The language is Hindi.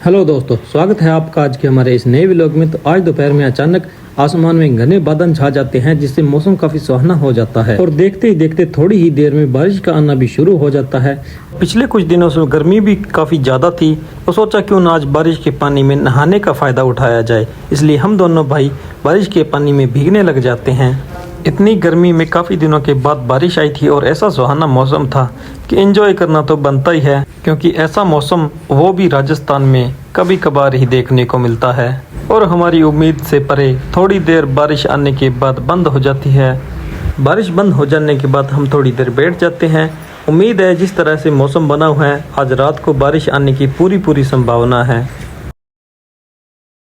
हेलो दोस्तों, स्वागत है आपका आज के हमारे इस नए व्लॉग में। तो आज दोपहर में अचानक आसमान में घने बादल छा जाते हैं, जिससे मौसम काफी सुहाना हो जाता है और देखते ही देखते थोड़ी ही देर में बारिश का आना भी शुरू हो जाता है। पिछले कुछ दिनों से गर्मी भी काफी ज्यादा थी, तो सोचा क्यों ना आज बारिश के पानी में नहाने का फायदा उठाया जाए। इसलिए हम दोनों भाई बारिश के पानी में भीगने लग जाते हैं। इतनी गर्मी में काफ़ी दिनों के बाद बारिश आई थी और ऐसा सुहाना मौसम था कि एंजॉय करना तो बनता ही है, क्योंकि ऐसा मौसम वो भी राजस्थान में कभी कभार ही देखने को मिलता है। और हमारी उम्मीद से परे थोड़ी देर बारिश आने के बाद बंद हो जाती है। बारिश बंद हो जाने के बाद हम थोड़ी देर बैठ जाते हैं। उम्मीद है जिस तरह से मौसम बना हुआ है, आज रात को बारिश आने की पूरी संभावना है।